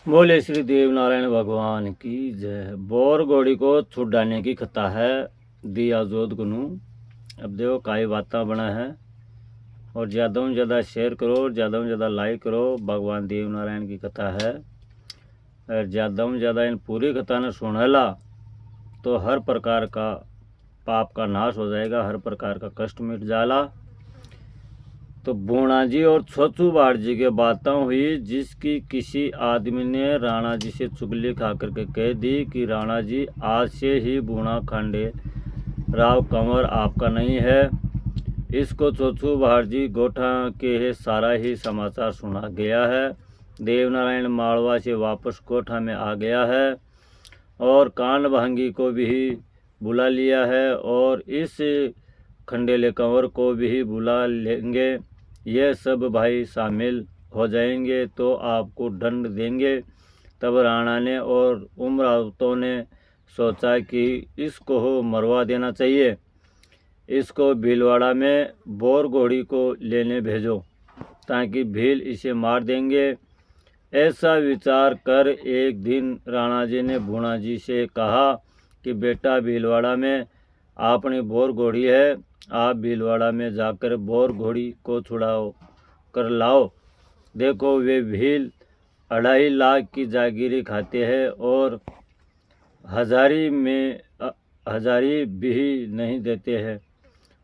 बोले श्री देव नारायण भगवान की जय। बोर घोड़ी को छुड़ाने की कथा है दिया जोत गुनु। अब देखो काई बातें बना है और ज़्यादा से ज़्यादा शेयर करो और ज़्यादा से ज़्यादा लाइक करो। भगवान देव नारायण की कथा है और ज़्यादा से ज़्यादा इन पूरी कथा ने सुनेला तो हर प्रकार का पाप का नाश हो जाएगा, हर प्रकार का कष्ट मिट जाला। तो बूढ़ा जी और छोचू बाड़ जी की बातें हुई जिसकी किसी आदमी ने राणा जी से चुगली खा करके कह दी कि राणा जी आज से ही बूढ़ा खांडे राव कंवर आपका नहीं है। इसको छोचू बाड़ जी गोठा के सारा ही समाचार सुना गया है। देवनारायण मालवा से वापस गोठा में आ गया है और कान भंगी को भी बुला लिया है और इस खंडेले कंवर को भी बुला लेंगे। ये सब भाई शामिल हो जाएंगे तो आपको दंड देंगे। तब राणा ने और उमरावतों ने सोचा कि इसको मरवा देना चाहिए, इसको भीलवाड़ा में बोर घोड़ी को लेने भेजो ताकि भील इसे मार देंगे। ऐसा विचार कर एक दिन राणा जी ने भूणा जी से कहा कि बेटा भीलवाड़ा में आपने बोर घोड़ी है, आप भीलवाड़ा में जाकर बोर घोड़ी को छुड़ाओ कर लाओ। देखो वे भील 2.5 लाख की जागीरी खाते हैं और हजारी भी नहीं देते हैं।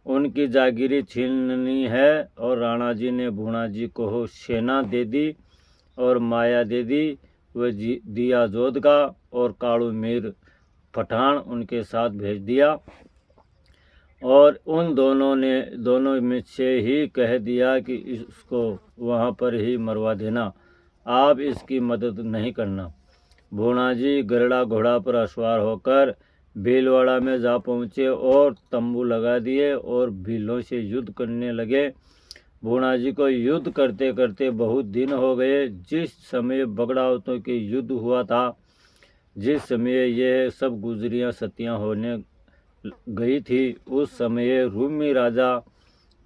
उनकी जागीरी छीननी है। और राणा जी ने भूणा जी को सेना दे दी और माया दे दी। वह दिया जोध का और कालू मीर पठान उनके साथ भेज दिया और उन दोनों में से ही कह दिया कि इसको वहाँ पर ही मरवा देना, आप इसकी मदद नहीं करना। भूणा जी गरुड़ा घोड़ा पर अश्वार होकर भीलवाड़ा में जा पहुँचे और तंबू लगा दिए और भीलों से युद्ध करने लगे। भूणा जी को युद्ध करते करते बहुत दिन हो गए। जिस समय बगड़ावतों के युद्ध हुआ था, जिस समय ये सब गुजरियाँ सतियाँ होने गई थी, उस समय रूमी राजा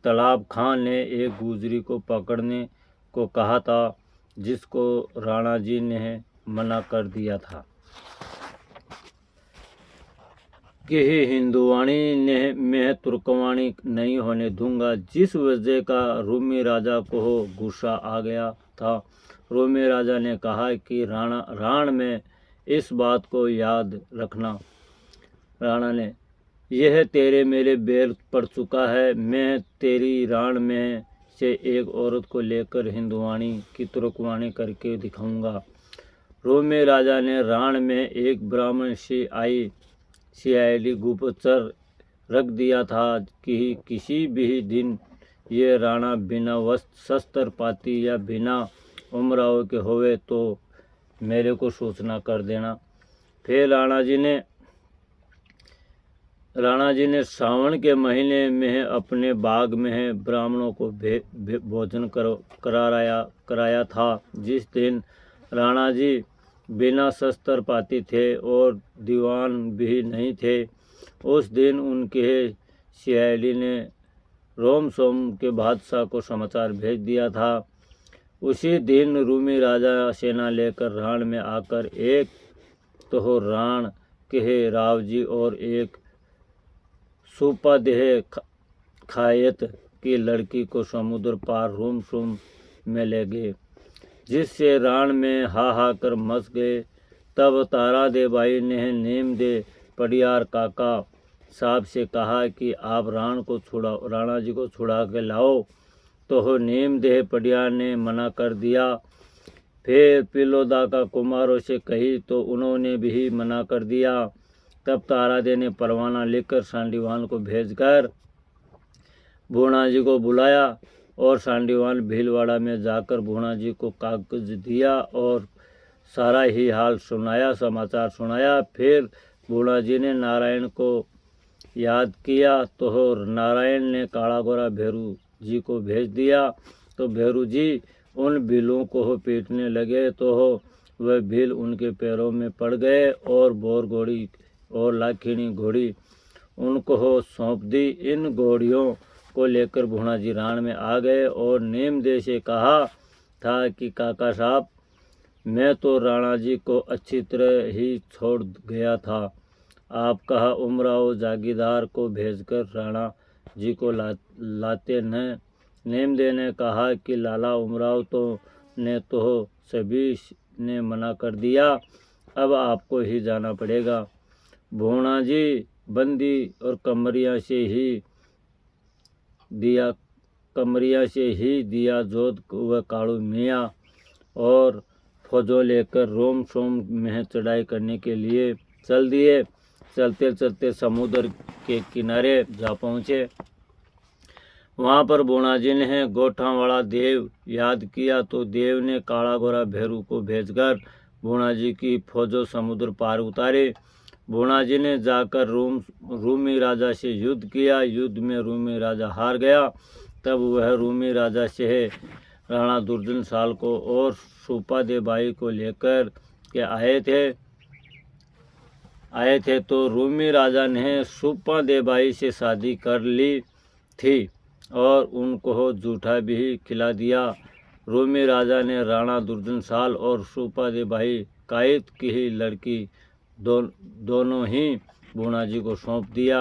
तालाब खान ने एक गुजरी को पकड़ने को कहा था जिसको राणा जी ने मना कर दिया था कि हिंदुवाणी ने मैं तुर्कवाणी नहीं होने दूंगा। जिस वजह का रूमी राजा को गुस्सा आ गया था। रूमी राजा ने कहा कि राण में इस बात को याद रखना। राणा ने यह तेरे मेरे बैर पड़ चुका है। मैं तेरी राण में से एक औरत को लेकर हिंदुवाणी की तुर्कवाणी करके दिखाऊंगा। रोमे राजा ने राण में एक ब्राह्मण से आई सियाली गुप्तचर रख दिया था कि किसी भी दिन ये राणा बिना शस्त्र पाती या बिना उमराव के होवे तो मेरे को सूचना कर देना। फिर राणा जी ने सावन के महीने में अपने बाग में ब्राह्मणों को भोजन कराया था। जिस दिन राणा जी बिना शस्त्र पाती थे और दीवान भी नहीं थे, उस दिन उनके सियाली ने रोम सोम के बादशाह को समाचार भेज दिया था। उसी दिन रूमी राजा सेना लेकर राण में आकर एक तो राण के राव जी और एक सुपादेह खायत की लड़की को समुद्र पार रूम सुम में ले गए, जिससे राण में हाहाकार मच गए। तब तारा दे भाई ने नीम दे पडियार काका साहब से कहा कि आप राणा जी को छुड़ा के लाओ। तो नीम देह पडियार ने मना कर दिया। फिर पिलोदा का कुमारों से कही तो उन्होंने भी मना कर दिया। तब तारादे ने परवाना लिखकर सांडीवान को भेजकर भूणा जी को बुलाया और सांडीवान भीलवाड़ा में जाकर भूणा जी को कागज दिया और सारा ही हाल सुनाया, समाचार सुनाया। फिर भूणा जी ने नारायण को याद किया तो नारायण ने काला गोरा भेरू जी को भेज दिया। तो भेरू जी उन भीलों को पीटने लगे तो वह भील उनके पैरों में पड़ गए और बोर घोड़ी और लाखिणी घोड़ी उनको सौंप दी। इन घोड़ियों को लेकर भूणा जी राण में आ गए और नीम दे से कहा था कि काका साहब मैं तो राणा जी को अच्छी तरह ही छोड़ गया था। आप कहा उमराव जागीरदार को भेजकर राणा जी को लाते न। नेमदे ने कहा कि लाला उमराव ने तो सभी ने मना कर दिया, अब आपको ही जाना पड़ेगा। भूणा जी बंदी और कमरिया से ही दिया जोध व कालू मियाँ और फौजों लेकर रोम सोम में चढ़ाई करने के लिए चल दिए। चलते चलते समुद्र के किनारे जा पहुँचे। वहाँ पर भूणाजी ने गोठावाड़ा देव याद किया तो देव ने काला गोरा भैरू को भेजकर भूणाजी की फौजों समुद्र पार उतारे। भूणाजी ने जाकर रूमी राजा से युद्ध किया। युद्ध में रूमी राजा हार गया। तब वह रूमी राजा से राणा दुर्जन साल को और सूपा देबाई को लेकर के आए थे तो रूमी राजा ने सूपा देबाई से शादी कर ली थी और उनको जूठा भी खिला दिया। रूमी राजा ने राणा दुर्जन साल और सूपा देबाई कायद की ही लड़की दोनों ही भूणाजी को सौंप दिया।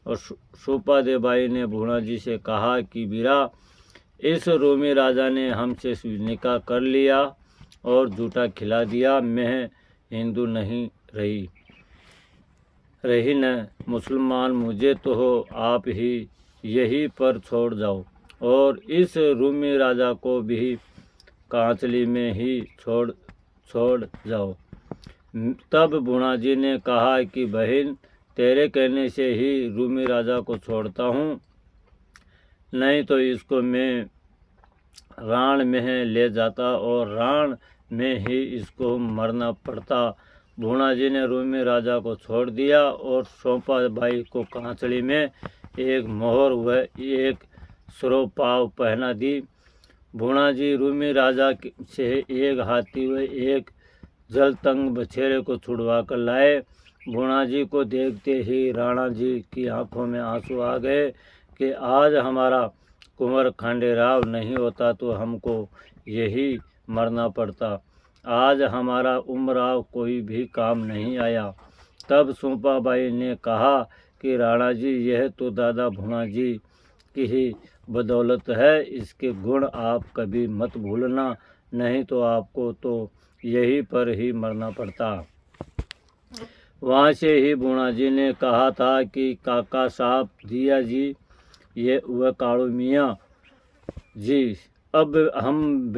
और सूपा देबाई ने भूणाजी से कहा कि वीरा, इस रूमी राजा ने हमसे निकाह कर लिया और जूठा खिला दिया। मैं हिंदू नहीं रही न मुसलमान, मुझे तो हो आप ही यही पर छोड़ जाओ और इस रूमी राजा को भी कांचली में ही छोड़ जाओ। तब भूणाजी ने कहा कि बहन, तेरे कहने से ही रूमी राजा को छोड़ता हूँ, नहीं तो इसको मैं राण में ले जाता और राण में ही इसको मरना पड़ता। भूणाजी ने रूमी राजा को छोड़ दिया और सौंपा बाई को कांचड़ी में एक मोहर व एक सुरोपाव पहना दी। भूणाजी रूमी राजा से एक हाथी व एक जलतंग बछेरे को छुड़वा कर लाए। भूणाजी को देखते ही राणा जी की आंखों में आंसू आ गए कि आज हमारा कुंवर खांडेराव नहीं होता तो हमको यही मरना पड़ता। आज हमारा उमराव कोई भी काम नहीं आया। तब सूपाबाई ने कहा कि राणा जी, यह तो दादा भूणाजी की ही बदौलत है, इसके गुण आप कभी मत भूलना, नहीं तो आपको तो यहीं पर ही मरना पड़ता। वहाँ से ही भूणाजी ने कहा था कि काका साहब, दिया जी, ये वह कालू मियाँ जी, अब हम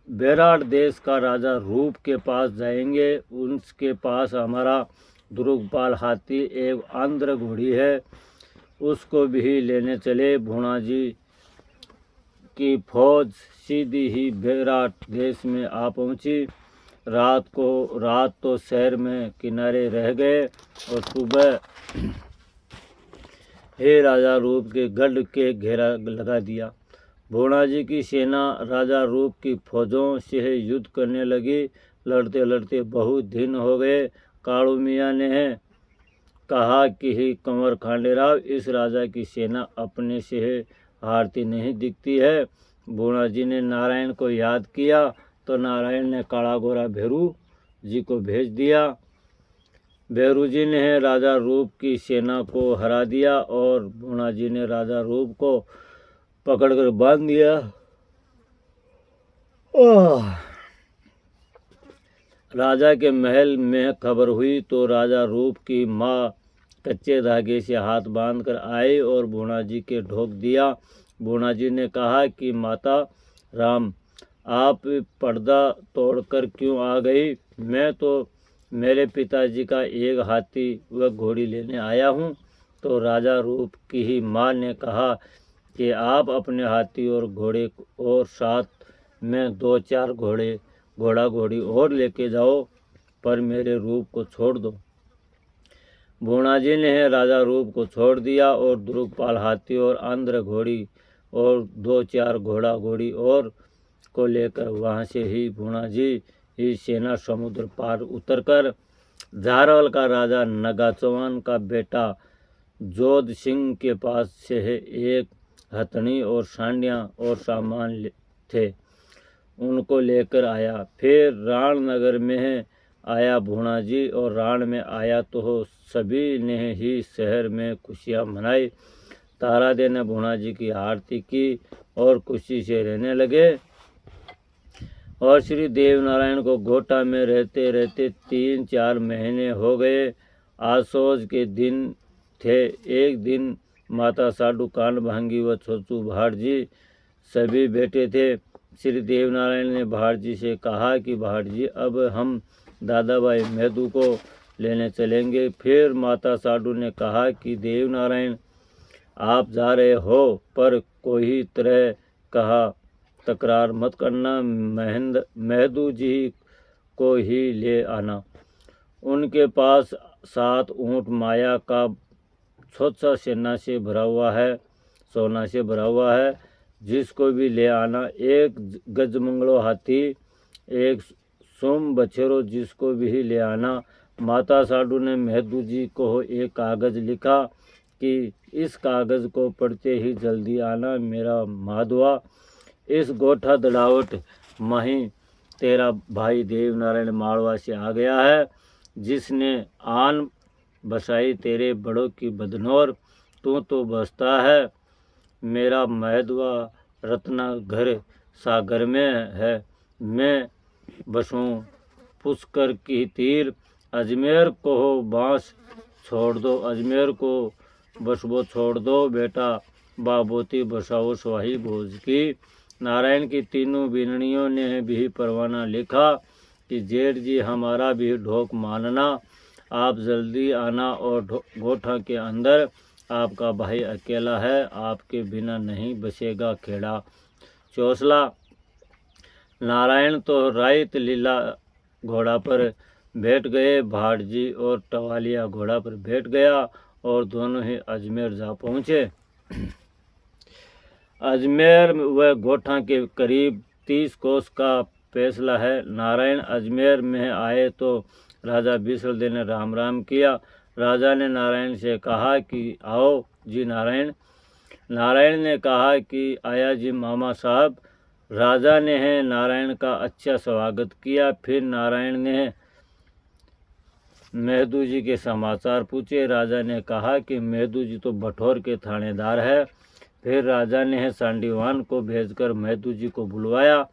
बेराट देश का राजा रूप के पास जाएंगे। उनके पास हमारा दुर्गपाल हाथी एवं आंध्र घोड़ी है, उसको भी लेने चले। भूणाजी की फौज सीधी ही बेराट देश में आ पहुंची। रात तो शहर में किनारे रह गए और सुबह हे राजा रूप के गढ़ के घेरा लगा दिया। भूणाजी की सेना राजा रूप की फौजों से युद्ध करने लगी। लड़ते लड़ते बहुत दिन हो गए। कालू मियाँ ने कहा कि ही कंवर खांडेराव, इस राजा की सेना अपने से हारती नहीं दिखती है। भूणाजी ने नारायण को याद किया तो नारायण ने काला गोरा भैरू जी को भेज दिया। भैरू जी ने राजा रूप की सेना को हरा दिया और भूणाजी ने राजा रूप को पकड़कर बांध दिया। राजा के महल में खबर हुई तो राजा रूप की माँ कच्चे धागे से हाथ बांधकर आई और भूणाजी के ढोक दिया। भूणाजी ने कहा कि माता राम, आप पर्दा तोड़कर क्यों आ गई? मैं तो मेरे पिताजी का एक हाथी व घोड़ी लेने आया हूँ। तो राजा रूप की ही माँ ने कहा कि आप अपने हाथी और घोड़े और साथ में 2-4 घोड़ा घोड़ी और लेके जाओ, पर मेरे रूप को छोड़ दो। भूणाजी ने राजा रूप को छोड़ दिया और दुर्गपाल हाथी और आंध्र घोड़ी और 2-4 घोड़ा घोड़ी और को लेकर वहाँ से ही भूणाजी ही सेना समुद्र पार उतरकर झारवल का राजा नगा चौहान का बेटा जोध सिंह के पास से एक हथनी और सांडियाँ और सामान थे। उनको लेकर आया। फिर राण नगर में आया भूणा जी, और राण में आया तो सभी ने ही शहर में खुशियाँ मनाई। तारादे ने भूणा जी की आरती की और खुशी से रहने लगे। और श्री देवनारायण को गोटा में रहते रहते 3-4 महीने हो गए। आसोज के दिन थे। एक दिन माता साडू कान भांगी व छोचू भाट जी सभी बैठे थे। श्री देवनारायण ने भाट जी से कहा कि भाट जी, अब हम दादा भाई मेहदू को लेने चलेंगे। फिर माता साडू ने कहा कि देवनारायण, आप जा रहे हो पर कोई तरह कहा तकरार मत करना, मेहदू जी को ही ले आना। उनके पास 7 ऊँट माया का छोटा सोना से भरा हुआ है, जिसको भी ले आना। एक गजमंगलो हाथी, एक सोम बछेरो, जिसको भी ले आना। माता साडू ने मेहदू जी को एक कागज लिखा कि इस कागज को पढ़ते ही जल्दी आना मेरा माधवा। इस गोठा दड़ावट माही तेरा भाई देवनारायण माड़वा से आ गया है, जिसने आन बसाई तेरे बड़ों की बदनौर। तू तो बसता है मेरा माधवा रत्ना घर सागर में है, मैं बसूं पुष्कर की तीर। अजमेर को हो बांस छोड़ दो, अजमेर को बसबो छोड़ दो बेटा, बाबोती बसाओ स्वाही भोज की। नारायण की तीनों बीननियों ने भी परवाना लिखा कि जेठ जी हमारा भी ढोक मानना, आप जल्दी आना। और गोठा के अंदर आपका भाई अकेला है, आपके बिना नहीं बसेगा खेड़ा चौसला। नारायण तो राइत लीला घोड़ा पर बैठ गए, भाट जी और टवालिया घोड़ा पर बैठ गया और दोनों ही अजमेर जा पहुँचे। अजमेर व गोठा के करीब 30 कोस का फैसला है। नारायण अजमेर में आए तो राजा बिसलदेव ने राम राम किया। राजा ने नारायण से कहा कि आओ जी नारायण। नारायण ने कहा कि आया जी मामा साहब। राजा ने नारायण का अच्छा स्वागत किया। फिर नारायण ने मेहदू जी के समाचार पूछे। राजा ने कहा कि मेहदू जी तो बठौर के थानेदार है। फिर राजा ने सांडीवान को भेजकर मेहदू जी को बुलवाया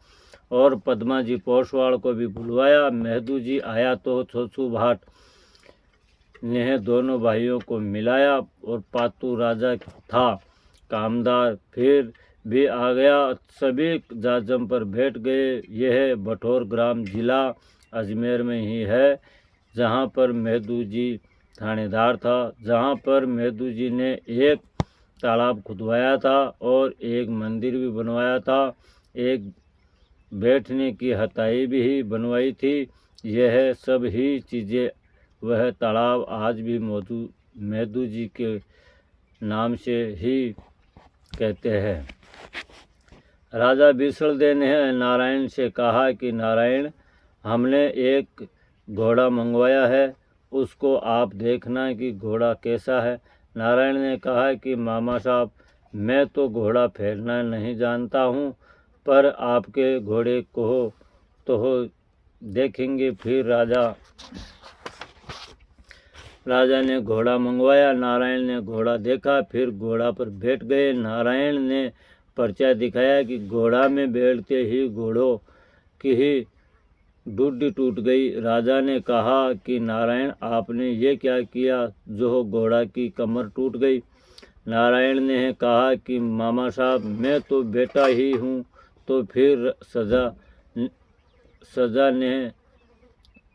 और पद्मा जी पोसवाड़ को भी बुलवाया। मेहदू जी आया तो छोचू भाट ने दोनों भाइयों को मिलाया और पातू राजा था कामदार फिर भी आ गया। सभी जाजम पर बैठ गए। यह बठौर ग्राम जिला अजमेर में ही है, जहाँ पर मेहदू जी थानेदार था, जहाँ पर मेहदू जी ने एक तालाब खुदवाया था और एक मंदिर भी बनवाया था, एक बैठने की हथाई भी बनवाई थी। यह सब ही चीज़ें वह तालाब आज भी मौजूद मेहदू जी के नाम से ही कहते हैं। राजा बिसलदेव ने नारायण से कहा कि नारायण, हमने एक घोड़ा मंगवाया है, उसको आप देखना कि घोड़ा कैसा है। नारायण ने कहा कि मामा साहब, मैं तो घोड़ा फेरना नहीं जानता हूँ, पर आपके घोड़े को तो देखेंगे। फिर राजा ने घोड़ा मंगवाया। नारायण ने घोड़ा देखा, फिर घोड़ा पर बैठ गए। नारायण ने पर्चा दिखाया कि घोड़ा में बैठते ही घोड़ों की ही डूडी टूट गई। राजा ने कहा कि नारायण, आपने ये क्या किया जो घोड़ा की कमर टूट गई। नारायण ने कहा कि मामा साहब, मैं तो बेटा ही हूँ, तो फिर सजा ने।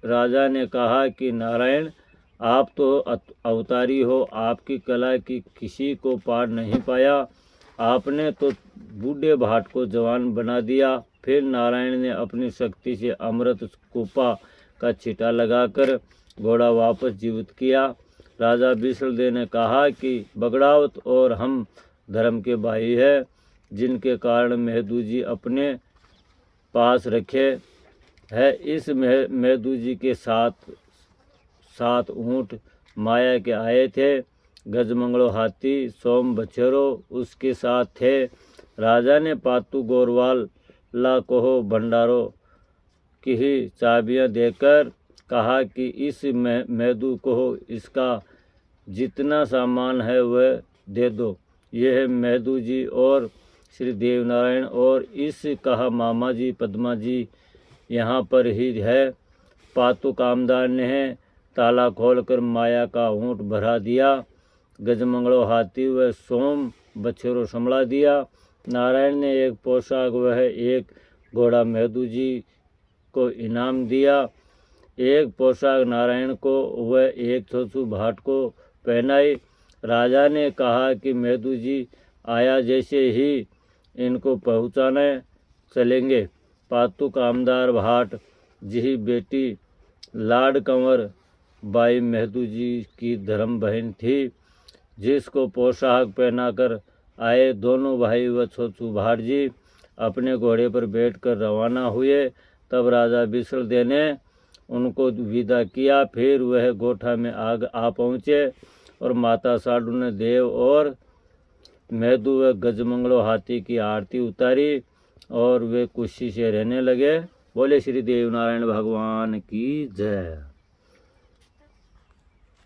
राजा ने कहा कि नारायण, आप तो अवतारी हो, आपकी कला की किसी को पार नहीं पाया, आपने तो बूढ़े भाट को जवान बना दिया। फिर नारायण ने अपनी शक्ति से अमृत कूपा का छींटा लगाकर घोड़ा वापस जीवित किया। राजा बिसलदेव ने कहा कि बगड़ावत और हम धर्म के भाई है, जिनके कारण मेहदू जी अपने पास रखे है। इस मेहदू जी के 7 ऊँट माया के आए थे। गजमंगलो हाथी सोम बछेरो उसके साथ थे। राजा ने पातू गोरवाल ला कहो भंडारों की ही चाबियां देकर कहा कि इस मेदू को इसका जितना सामान है वह दे दो। यह मेदू जी और श्री देवनारायण और इस कहा मामा जी पद्मा जी यहाँ पर ही है। पातु कामदार ने ताला खोलकर माया का ऊँट भरा दिया। गजमंगलो हाथी व सोम बछेरो संभला दिया। नारायण ने एक पोशाक वह एक घोड़ा मेदू जी को इनाम दिया। एक पोशाक नारायण को वह एक छोछू भाट को पहनाई। राजा ने कहा कि मेदू जी आया जैसे ही इनको पहुँचाने चलेंगे। पातु कामदार भाट जी बेटी लाड कंवर बाई मेदू जी की धर्म बहन थी, जिसको पोशाक पहनाकर आए। दोनों भाई व छोछू भाट जी अपने घोड़े पर बैठकर रवाना हुए। तब राजा विसलदेव ने उनको विदा किया। फिर वह गोठा में आ पहुँचे और माता साडू ने देव और मेदू व गजमंगलो हाथी की आरती उतारी और वे खुशी से रहने लगे। बोले श्री देव नारायण भगवान की जय।